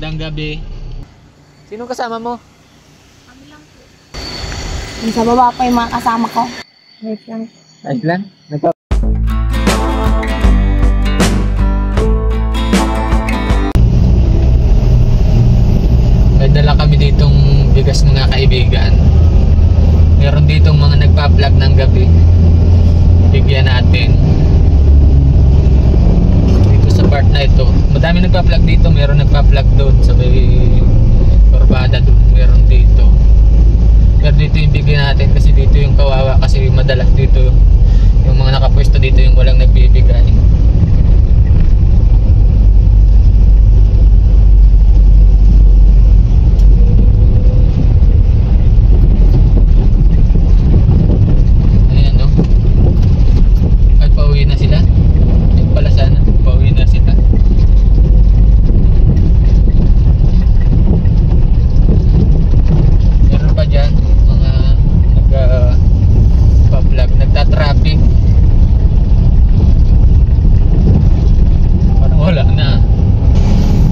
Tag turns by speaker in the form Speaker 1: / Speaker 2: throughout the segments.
Speaker 1: Magandang gabi. Sino kasama mo?
Speaker 2: Kami lang po. Yung sa baba pa yung mga kasama ko. Wait lang.
Speaker 1: Ayos lang. May dala kami ditong bigas mga kaibigan. Meron ditong mga nagpa-vlog ng gabi. Bigyan natin. Dito sa part na ito. Madami nagpa-vlog dito. Meron nagpa-vlog doon sa may Corbada doon. Meron dito. Pero dito yung bigyan natin kasi dito yung kawawa. Kasi madalas dito yung mga nakapwesto dito yung walang nagbibigay.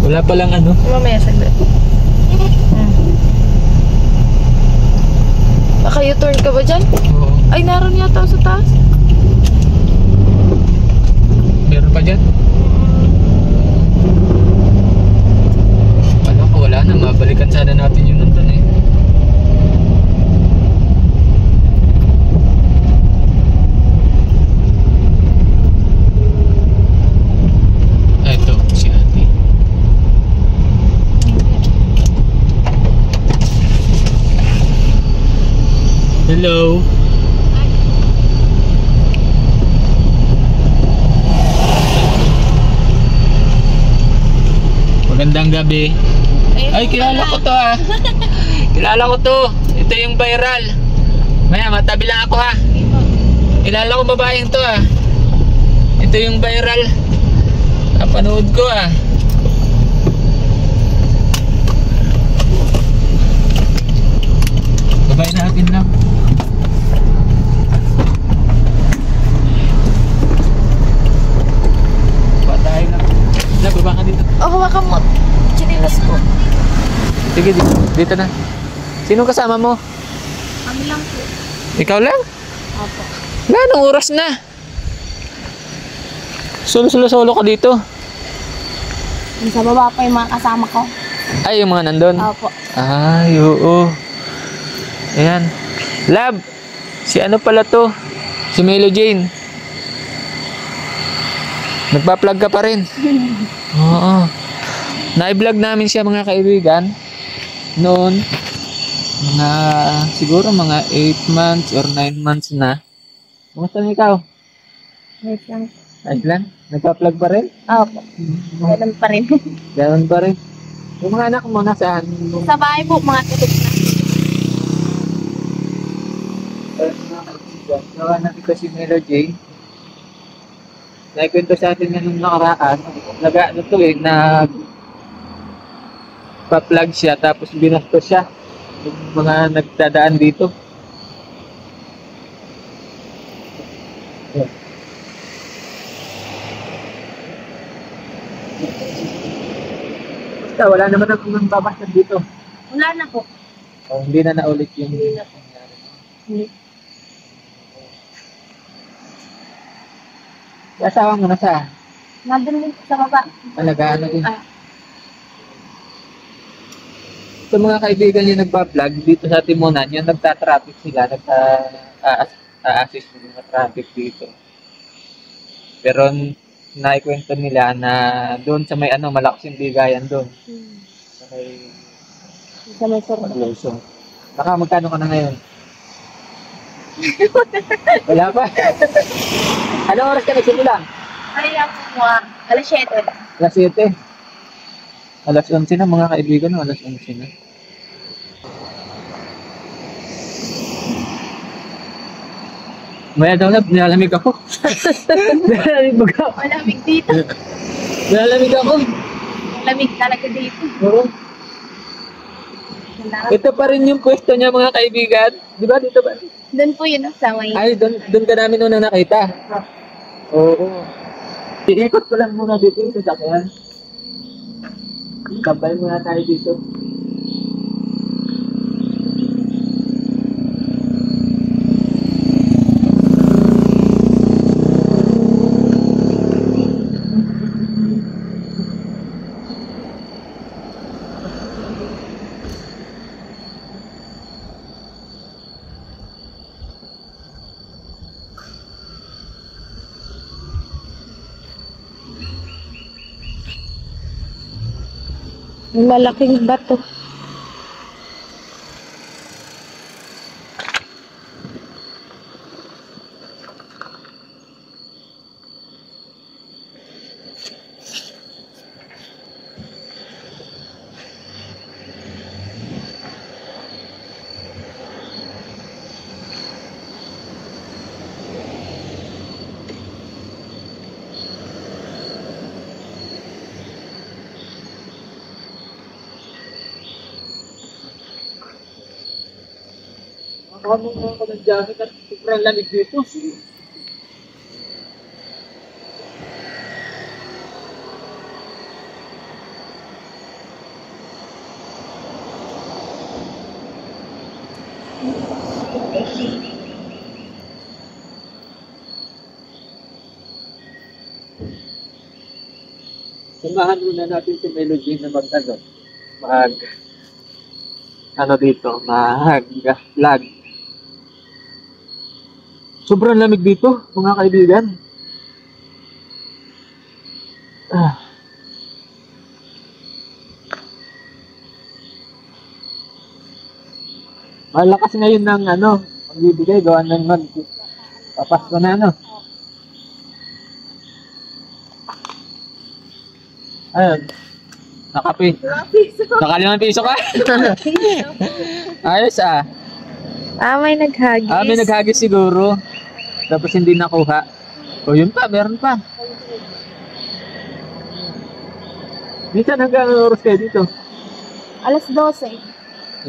Speaker 1: Wala palang ano?
Speaker 2: Mamaya saglit. Naka-U-turn ka ba dyan?
Speaker 1: Oo.
Speaker 2: Ay, naroon yata sa taas.
Speaker 1: Meron pa dyan? Wala ko, wala na. Mabalikan sana natin yung nandun eh. Ito, si ate. Hello. Magandang gabi. Ay, kilala ko to ah. Kilala ko to. Ito yung viral. Maya, matabi lang ako ha. Kilala ko babaeng to ah. Ito yung viral. Napanood ko ah. Babay natin lang. Batayin lang. Baba ka dito.
Speaker 2: Oh, hawakan mo. Chinilas ko.
Speaker 1: Sige, dito na. Sino kasama mo?
Speaker 2: Kami lang po.
Speaker 1: Ikaw lang?
Speaker 2: Opo.
Speaker 1: Wala, anong oras na? Solo ka dito.
Speaker 2: Yung sa baba pa yung mga kasama ko.
Speaker 1: Ay, yung mga nandun?
Speaker 2: Opo.
Speaker 1: Ay, oo. Ayan. Lab, si ano pala to? Si Melo Jane. Nagpa-plug ka pa rin. Oo. Na-vlog namin siya mga kaibigan. Noon, siguro mga 8 months or 9 months na. Kumusta na ikaw?
Speaker 2: Wait lang.
Speaker 1: Ayos lang? Nagpa-plug pa rin?
Speaker 2: Opo. Ganun pa rin.
Speaker 1: Ganun pa rin. Yung mga anak mo nasaan?
Speaker 2: Sa bahay po, mga tulog na.
Speaker 1: Gawa natin ko si Melo Jane. Naikwento sa atin nga nung nakaraan. Nag-ano to eh, pa-plug siya tapos binastos siya. Yung mga nagdadaan dito. Basta wala naman ang babasag dito.
Speaker 2: Wala na po.
Speaker 1: Oh, hindi na naulit yung
Speaker 2: Hindi na po. Hindi.
Speaker 1: Yung asawa mo na sa?
Speaker 2: Nandun din sa baba.
Speaker 1: Talaga, ano din.
Speaker 2: Ah.
Speaker 1: Sa mga kaibigan yung nagpa-vlog dito sa Timonan, yung nagta-traffic sila, nagta-assist ng mga traffic dito. Pero naikwento nila na doon sa may malakas yung bigayan doon. Sa may
Speaker 2: Sa may surdo.
Speaker 1: Luzon. Baka magkano ka na ngayon? Wala pa. Anong oras ka nagsimula?
Speaker 2: Ay, ako mga alas 7.
Speaker 1: Alas 7. Alas 11 na mga kaibigan, no? Alas 11 na. Maya daw na, nilalamig ako. Nilalamig ba ako?
Speaker 2: Malamig dito.
Speaker 1: Nilalamig ako.
Speaker 2: Malamig talaga dito.
Speaker 1: Oo. Ito pa rin yung pwesto niya mga kaibigan. Di ba dito ba?
Speaker 2: Doon po yun, sa may...
Speaker 1: Ay, doon ka namin unang nakita. Oo. Iikot ko lang muna dito yung sasakyan. Kabay muna tayo dito.
Speaker 2: May malaking bato.
Speaker 1: Ano mo ako ng jacket at sobrang lamig dito. Samahan muna natin si Melody na mag-lag. Sobrang lamig dito, mga kaibigan. Malakas ngayon ng magbibigay, gawa ng papasko na Ayun, nakapi. Naka 5 piso ka? Ayos
Speaker 2: May naghagis.
Speaker 1: may naghagis siguro. Tapos hindi nakuha. O yun pa, meron pa. Minsan hanggang oras kayo dito?
Speaker 2: Alas 12.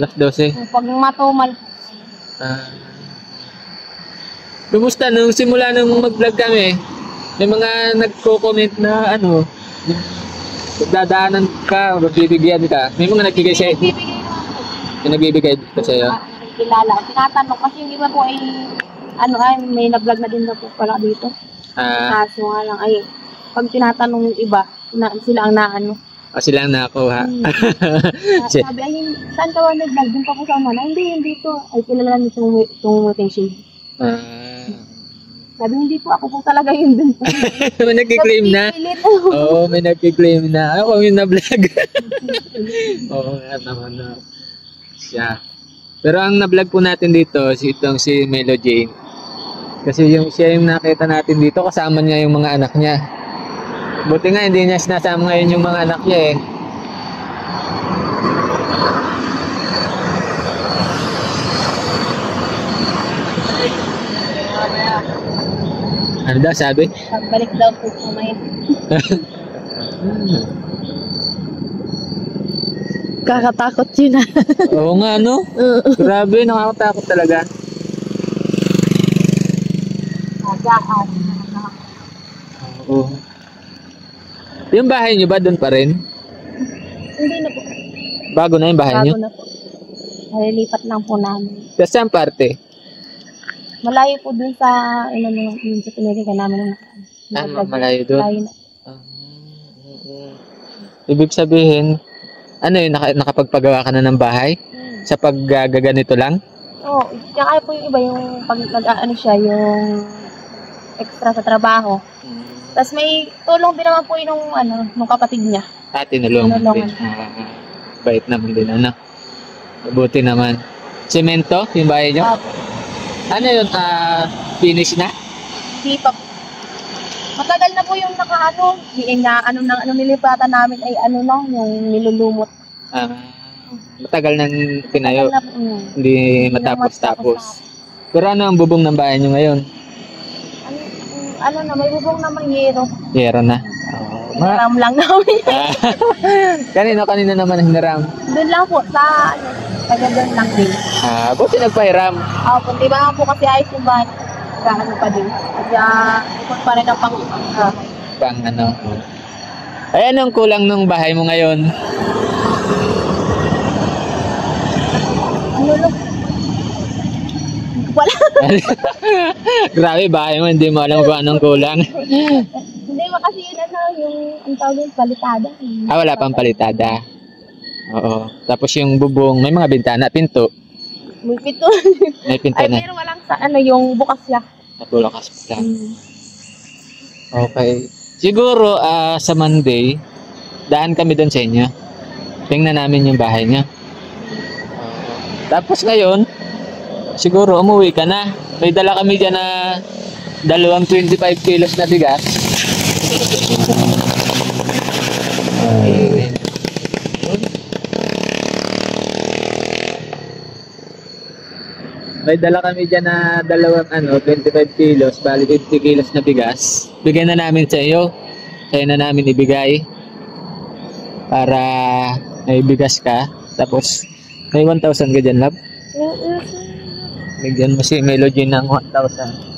Speaker 1: Alas 12.
Speaker 2: Pag matumal.
Speaker 1: Kumusta nung simula nung mag-vlog kami? May mga nagko-comment na dadaanan ka, magbibigyan ka. May mga nagbibigay sa'yo.
Speaker 2: Bibigay naman po.
Speaker 1: May nagbibigay dito sa'yo.
Speaker 2: Kilala. Tinatanong kasi yung iba po ay may nag-vlog na din na po pala dito. Kaso nga lang pag tinatanong yung iba, sila ang naano.
Speaker 1: Sila ang nakakuha.
Speaker 2: Sabi saan ka ba nag-vlog? Doon pa po sa mana. Hindi dito. Ay kilala nito itong Muting Shade. Sabi hindi po, ako po talaga yun dun.
Speaker 1: May nag-claim na? Oo, may nag-claim na. Ako yung na-vlog. Oo nga naman siya. Pero ang na-vlog po natin dito, si Melo Jane. Kasi siya yung nakita natin dito, kasama niya yung mga anak niya. Buti nga, hindi niya sinasama ngayon yung mga anak niya Ano daw sabi?
Speaker 2: Pagbalik daw po kumain. Kakatakot yun
Speaker 1: Oo nga Grabe, nakakatakot talaga. Oo. Yung bahay niyo ba doon pa rin?
Speaker 2: Hindi na po.
Speaker 1: Bago na yung bahay niyo?
Speaker 2: Bago na po. Nalilipat lang po namin.
Speaker 1: Sa saan parte?
Speaker 2: Malayo po dun sa yun sa pinilikan namin.
Speaker 1: Malayo doon?
Speaker 2: Malayo na.
Speaker 1: Ibig sabihin, nakapagpagawa ka na ng bahay? Sa paggaganito lang?
Speaker 2: Oo. Kaya po yung iba, yung pag yung extra sa trabaho. Tapos may tulong din naman po yung nung kapatid niya.
Speaker 1: Tinulungan din. Bait naman din, Mabuti naman. Semento, yung bahay niyo? Ano yun, finish na?
Speaker 2: Hindi pa. Matagal na po yung nilipatan namin ay yung nilulumot.
Speaker 1: Matagal nang tinayo.
Speaker 2: Matagal na,
Speaker 1: Hindi matapos-tapos. Pero ano ang bubong ng bahay niyo ngayon?
Speaker 2: May bubong naman yero.
Speaker 1: Yero na.
Speaker 2: Hinaram lang namin.
Speaker 1: Kanina naman hinaram?
Speaker 2: Doon lang po, taga doon lang din.
Speaker 1: Buti nagpahiram.
Speaker 2: Di ba nga po kasi ayos yung bahay. Pa din. Kaya, ikot pa rin ang pang
Speaker 1: Ay, anong kulang nung bahay mo ngayon?
Speaker 2: Ano lang? Wala.
Speaker 1: Grabe, bahay mo, hindi mo alam kung anong kulang.
Speaker 2: Hindi mo kasi yun yung ang tawag yung palitada.
Speaker 1: Ah, wala pang palitada. Oo. Tapos yung bubong, may mga bintana, pinto.
Speaker 2: May pinto.
Speaker 1: May pinto
Speaker 2: Ay,
Speaker 1: na.
Speaker 2: pero walang sa yung bukas lang.
Speaker 1: Natulakas pa lang. Okay. Siguro, sa Monday, daan kami doon sa inyo. Tingnan namin yung bahay niya. Tapos ngayon, siguro umuwi ka na. May dala kami dyan na 25 kilos na bigas. May dala kami dyan na 25 kilos, bali 50 kilos na bigas. Bigyan na namin sa iyo. Kaya na namin ibigay. Para may bigas ka. Tapos, may 1,000 ka dyan, love. Bigyan mo si Melody ng 1,000.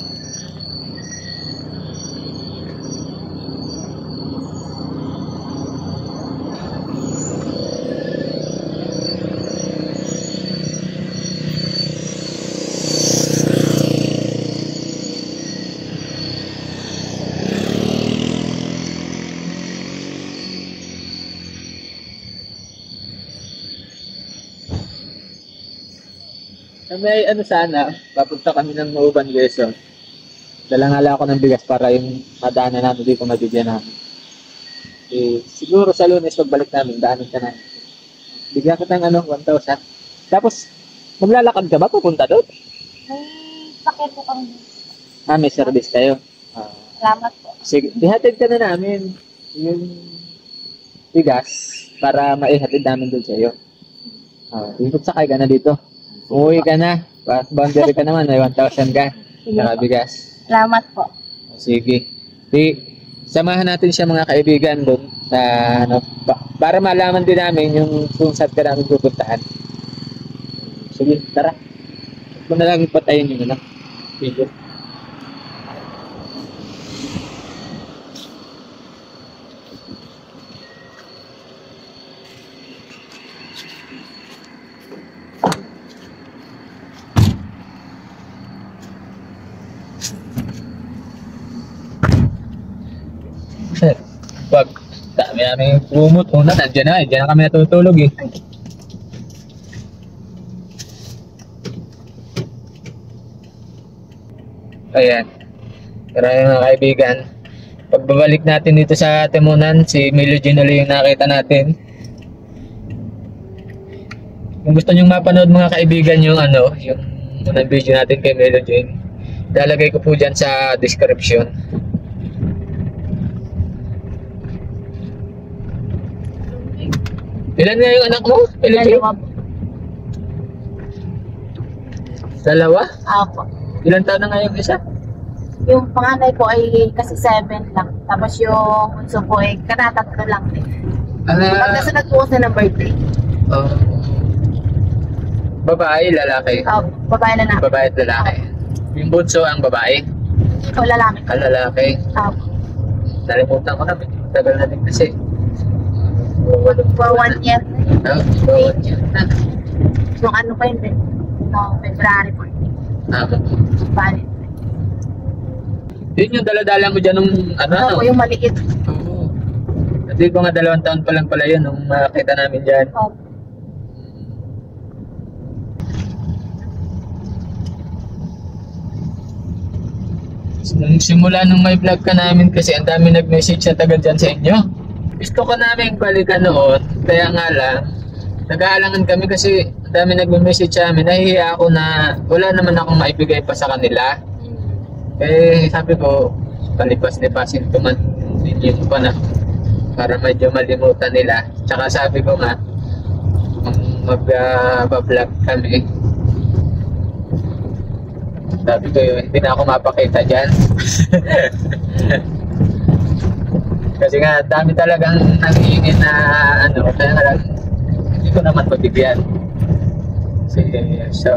Speaker 1: May sana, papunta kami ng Mauban, Quezon. Dalangala ako ng bigas para yung madaanan namin dito mabigyan namin. Siguro sa Lunes pagbalik namin, daanan ka namin. Bigyan kita ng 1,000. Tapos, maglalakad ka ba pupunta doon?
Speaker 2: May sakit po kami.
Speaker 1: May service kayo.
Speaker 2: Salamat po.
Speaker 1: Sige, ihatid ka na namin yung bigas para maihatid namin doon sa iyo. Ikot sakay ka na dito. Uwi ka na. Boundary ka naman. May 1,000 ka. Saka bigas.
Speaker 2: Salamat po.
Speaker 1: Sige. Samahan natin siya mga kaibigan doon. Para malaman din namin yung kung saan ka namin pupuntahan. Sige, tara. Kung na lang patayin nyo na lang. Video. Wag, dami namin kumot. Una, nandiyan na kami natutulog eh. Ayan. Maraming mga kaibigan. Pagbabalik natin dito sa Timunan, si Melody ulit yung nakita natin. Kung gusto nyo mapanood mga kaibigan yung yung unang video natin kay Melody, lalagay ko po dyan sa description. Ilan nga yung anak mo? Dalawa?
Speaker 2: Apo.
Speaker 1: Ilan taon na nga yung isa?
Speaker 2: Yung panganay po ay kasi 7 lang. Tapos yung bunso po ay katatatlo lang din. Pag nasunod po sa ng birthday.
Speaker 1: Babae, lalaki?
Speaker 2: Babae na na.
Speaker 1: Babae at lalaki. Yung bunso ang babae?
Speaker 2: O lalaki.
Speaker 1: Lalaki. Nalimutan ko na. Tagal na din kasi.
Speaker 2: For 1 year.
Speaker 1: For 1 year na.
Speaker 2: Yung ano pa yun din? No, February 14. Bali.
Speaker 1: Yun yung daladala mo dyan nung
Speaker 2: Opo, yung maliit.
Speaker 1: Oo. Hindi ko nga 2 taon pa lang pala yun nung makita namin dyan.
Speaker 2: Opo.
Speaker 1: Nung simula nung may vlog ka namin kasi ang dami nag-message na taga dyan sa inyo. Gusto ko namin balikan noon, kaya nga lang, nag-aalangan kami kasi ang dami nag-message sa amin. Nahihiya ako na wala naman akong maibigay pa sa kanila. Eh sabi ko, palipas-lipasin ko man din pa na para medyo malimutan nila. Tsaka sabi ko nga, mag-vlog kami. Sabi ko yun, hindi na ako mapakita dyan. Kasi nga, dami talagang nangingin na kaya nga lang, hindi ko naman mabigyan. Kasi sa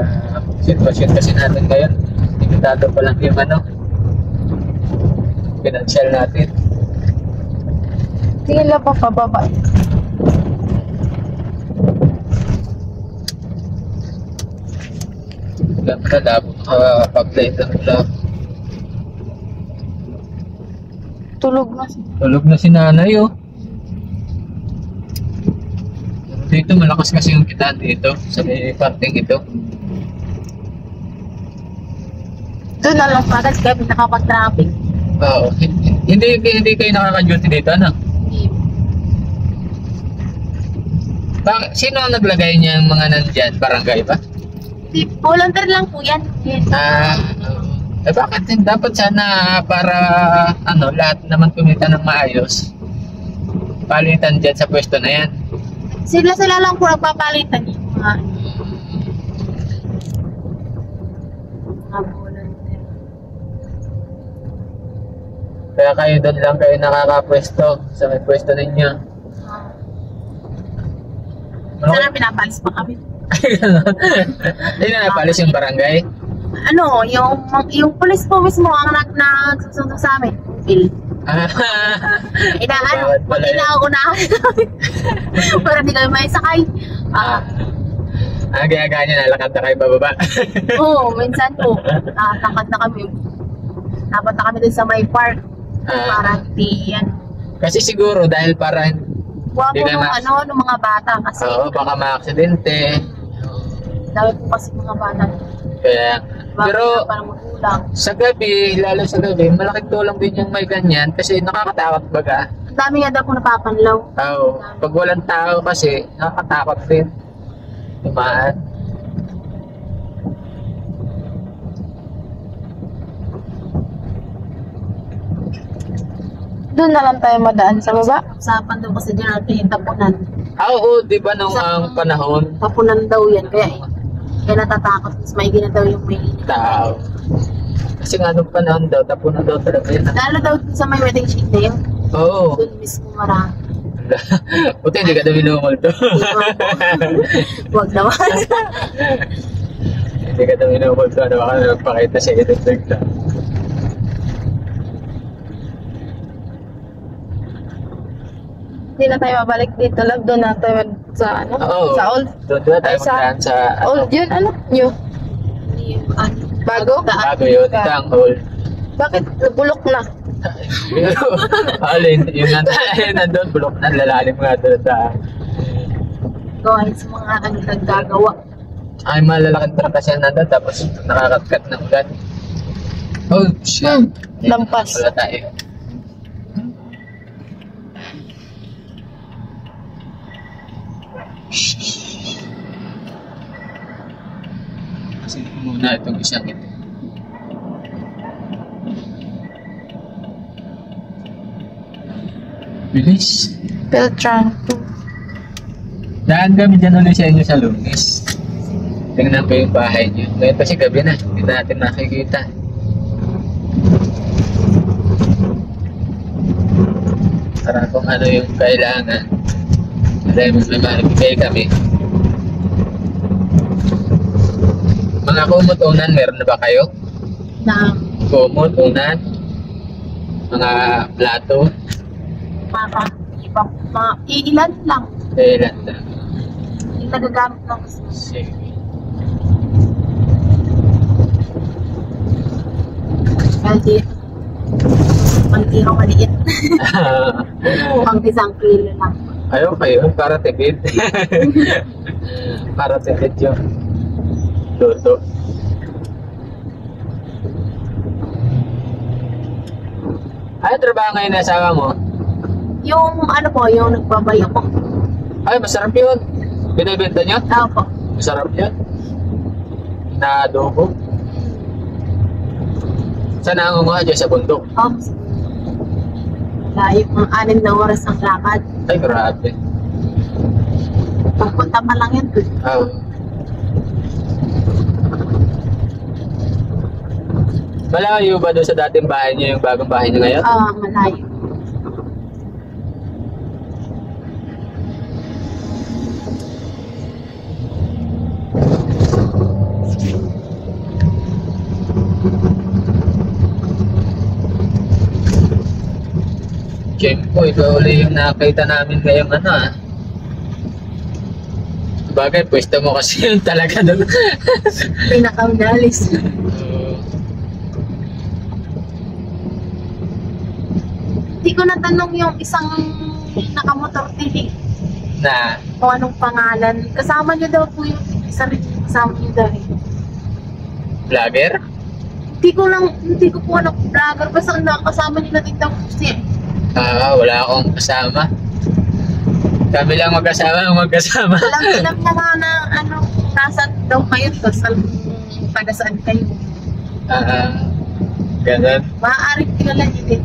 Speaker 1: sitwasyon kasi natin ngayon, limitado pa lang yung financial natin.
Speaker 2: Tingin lang pa pababa.
Speaker 1: Ganda, labot pag-plate ang lab.
Speaker 2: Tulog na.
Speaker 1: Tulog na si nanay, oh. Dito, malakas kasi yung kita dito sa may parting ito.
Speaker 2: Doon na lang patas kaya nakapag-traffic.
Speaker 1: Oo. Hindi kayo nakaka-duty dito, ano? Sino ang naglagay niya ng mga nandyan? Barangay ba?
Speaker 2: Volunteer lang po yan.
Speaker 1: Bakit dapat sana para lahat naman kumita ng maayos? Palitan dyan sa pwesto na yan.
Speaker 2: Sila lang po nagpapalitan yung mga volunteer.
Speaker 1: Kaya kayo doon lang kayo nakakapwesto sa may pwesto ninyo.
Speaker 2: Sana pinapalis pa kami.
Speaker 1: Hindi na napalis yung barangay?
Speaker 2: Ano, yung police po mismo ang nagsusundo sa amin. Bill. Inaunahan para di kayo may sakay.
Speaker 1: Gaya-gaya niya, nalakad na kayo bababa.
Speaker 2: Oo, minsan po. Takad na kami. Dapat na kami dun sa may park. Para di yan.
Speaker 1: Kasi siguro dahil para
Speaker 2: Wapo nung mga bata kasi.
Speaker 1: Oo, baka ma-aksidente.
Speaker 2: Dami po kasi mga bata.
Speaker 1: Kaya, pero sa gabi, lalo sa gabi, malaking tulong din yung may ganyan kasi nakakatakot baga.
Speaker 2: Ang dami nga daw po napapanlaw.
Speaker 1: Oo, pag walang tao kasi, nakakatakot din. Tumaan.
Speaker 2: Doon na lang tayo madaan sa baba. Usapan daw kasi dyan natin yung tapunan.
Speaker 1: Oo, di ba nung ang panahon?
Speaker 2: Tapunan daw yan, kaya natatakot. Mas maigi na daw yung may
Speaker 1: tao. Kasi nga nung panahon daw, tapunan daw talaga yan.
Speaker 2: Lalo daw sa may wedding sheet na yun.
Speaker 1: Oo.
Speaker 2: Doon mismo marami.
Speaker 1: Buti hindi ka na minumulto.
Speaker 2: Huwag naman.
Speaker 1: Hindi ka na minumulto. Ano baka nagpakita siya ito.
Speaker 2: Hindi na tayo mabalik dito lang. Doon na tayo sa ano?
Speaker 1: Oo.
Speaker 2: Sa old?
Speaker 1: Doon tayo magdaan sa
Speaker 2: old yun? Ano? New? Bago?
Speaker 1: Bago yun. Ito ang old.
Speaker 2: Bakit? Bulok na.
Speaker 1: Alin, yung nandun, bulok na, lalalim nga doon sa...
Speaker 2: Gawain sa mga naggagawa.
Speaker 1: Ay, malalaking truck kasi nandun, tapos nakakatkat ng ulan. Oh, shit.
Speaker 2: Lampas.
Speaker 1: Wala tayo. Kasi muna itong isang ito. Bilis.
Speaker 2: Beltran 2.
Speaker 1: Daan kami dyan ulit sa inyo sa Lunes. Tingnan ko yung bahay nyo. Ngayon kasi gabi na. Hindi natin makikita. Para kung ano yung kailangan. Dahil may maibigay kami. Mga kumot-unan, meron na ba kayo?
Speaker 2: Na?
Speaker 1: Kumot-unan? Mga plato?
Speaker 2: Ilan lang.
Speaker 1: Ilan lang.
Speaker 2: Yung nagagamit lang.
Speaker 1: Sige.
Speaker 2: Pang-tiro maliit. Pang isang kilo lang.
Speaker 1: Ayaw kayo, para tipid. Para tipid yung luto. Ano trabaho ngayon na asawa mo?
Speaker 2: Yung ano po, yung nagbabayo po.
Speaker 1: Ay, masarap yun. Binibenta niyo?
Speaker 2: Tao po.
Speaker 1: Masarap yun. Na adobo. Saan nangunguha dyan sa bundok?
Speaker 2: Oh, layo mga 6 na oras ang lakad.
Speaker 1: Ay, grabe.
Speaker 2: Pagpunta pa lang yun.
Speaker 1: Oh. Malayo ba doon sa dating bahay niyo yung bagong bahay niyo ngayon?
Speaker 2: Malayo.
Speaker 1: Tiyempo, ito uli yung nakita namin ngayong ano ah. Bagay, pwesto mo kasi yun talaga doon.
Speaker 2: Pinakaunalis. Hindi ko natanong yung isang nakamotor TV.
Speaker 1: Na?
Speaker 2: Kung anong pangalan. Kasama niyo daw po yung isa rin. Kasama niyo daw eh.
Speaker 1: Vlogger?
Speaker 2: Hindi ko po anong vlogger. Basta kasama niyo na din daw po siya.
Speaker 1: Wala akong kasama. Kami lang magkasama.
Speaker 2: Alam niya nga na ano, nasan daw kayo. Tapos taga saan kayo.
Speaker 1: Ganun.
Speaker 2: Maaaring kilala niyo din.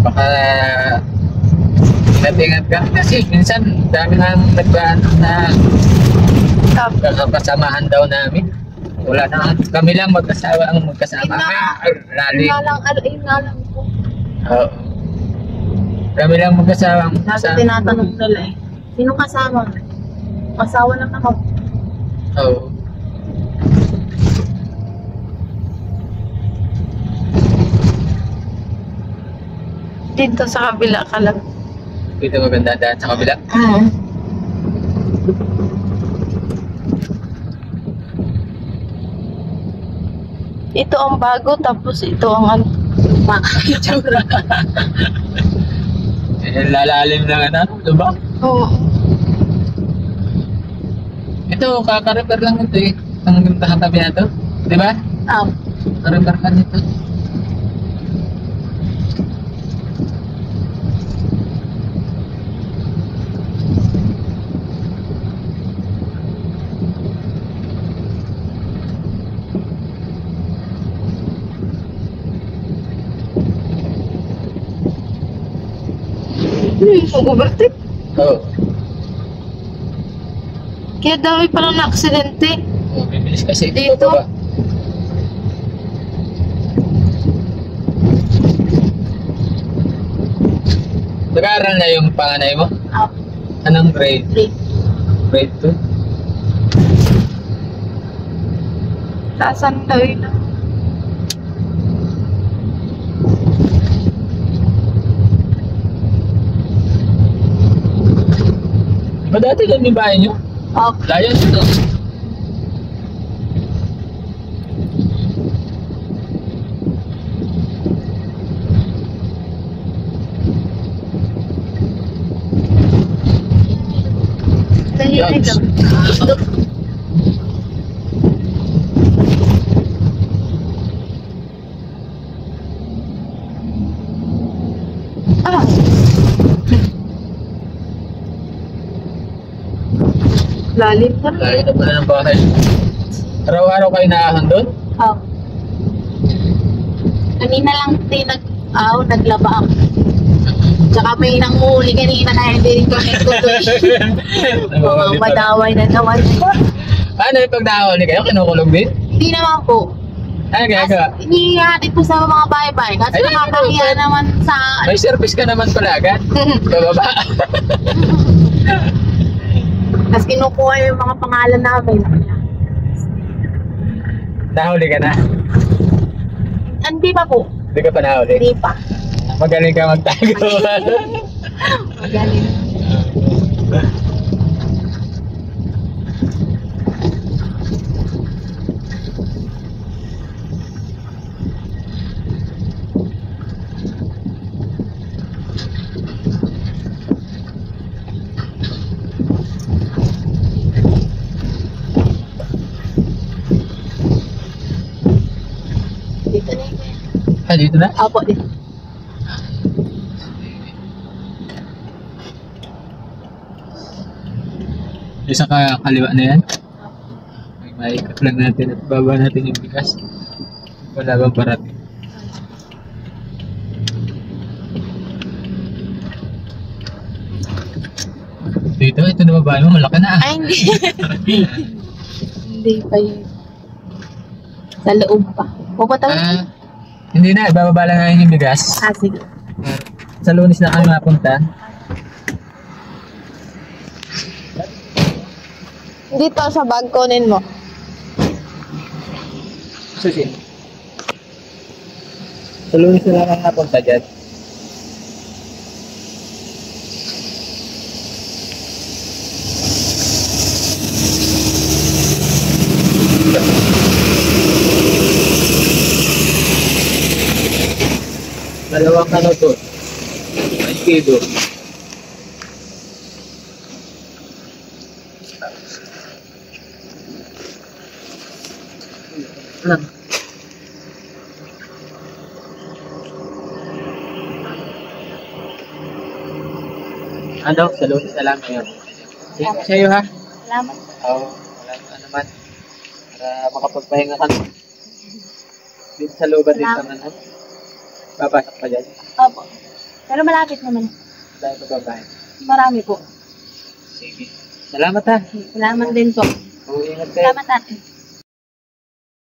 Speaker 1: Baka ingat-ingat ka kasi minsan dami nang nagbaano na kasamahan daw namin. Wala na kami lang magkasama ang magkasama. Lali.
Speaker 2: Yun nga lang po.
Speaker 1: Oo. Kami lang magkasama.
Speaker 2: Lagi tinatanong nila eh. Sino kasama? Asawa lang naman.
Speaker 1: Oo.
Speaker 2: Dito sa kabila ka lang.
Speaker 1: Dito maganda daan sa kabila.
Speaker 2: Ito ang bago, tapos ito ang ano. Makakitsura.
Speaker 1: Lalalim ng ano, lubak.
Speaker 2: Oo.
Speaker 1: Ito, kaka-repair lang ito eh. Ang tabi na ito. Di ba? Kaka-repair ka nito.
Speaker 2: Mag-overtake.
Speaker 1: Oo.
Speaker 2: Kaya dami pala na aksidente.
Speaker 1: Bibilis kasi
Speaker 2: Dito.
Speaker 1: ba? Nag-aaral na yung panganay mo? Anong grade? Grade 2?
Speaker 2: Saan daw yun?
Speaker 1: Ba dati doon yung bahay nyo? Layan dito.
Speaker 2: Lalim na.
Speaker 1: Layo na pala ng bahay. Araw-araw kayo naahan doon?
Speaker 2: Kanina lang naglaba ako. Tsaka may nanguhuli kanina dahil hindi rin kami tuloy. Mga madaway na naman.
Speaker 1: Ano yung pag nakahuli kayo? Kinukulog din?
Speaker 2: Hindi naman po.
Speaker 1: Ano gagawa?
Speaker 2: Inihatid po sa mga bahay-bahay. Kasi nakakahiya naman sa...
Speaker 1: May service ka naman pala agad? Bababa?
Speaker 2: Tapos kinukuha yung mga pangalan namin.
Speaker 1: Nahuli ka na?
Speaker 2: Hindi pa po.
Speaker 1: Hindi ka pa nahuli?
Speaker 2: Hindi pa.
Speaker 1: Magaling ka magtago.
Speaker 2: Magaling. Dito na yun.
Speaker 1: Dito na?
Speaker 2: Opo, dito.
Speaker 1: Isa ka kaliwa na yan? May ikot lang natin at baba natin yung bigas. Wala bang parating? Ito na babae mo, malaki na.
Speaker 2: Ay, hindi. Hindi pa yun. Sa loob pa. Pupunta mo?
Speaker 1: Hindi na, ibababa lang natin yung bigas.
Speaker 2: Sige.
Speaker 1: Sa Lunes na kami mapunta.
Speaker 2: Dito sa bag, kunin mo.
Speaker 1: Susi. Sa Lunes na lang napunta dyan. Dalawang ano to. Ang kilo. Lang. Ano? Sa Lunes na lang ngayon. Sa'yo ha?
Speaker 2: Salamat.
Speaker 1: Oo. Wala ka naman. Para makapagpahinga ka. Dito sa looban din naman ha? Papasok pa dyan.
Speaker 2: Opo. Pero malapit naman.
Speaker 1: Dahil pa babae.
Speaker 2: Marami po.
Speaker 1: Sige. Salamat ha.
Speaker 2: Salamat din po.
Speaker 1: Oo, ingat kayo.
Speaker 2: Salamat ate.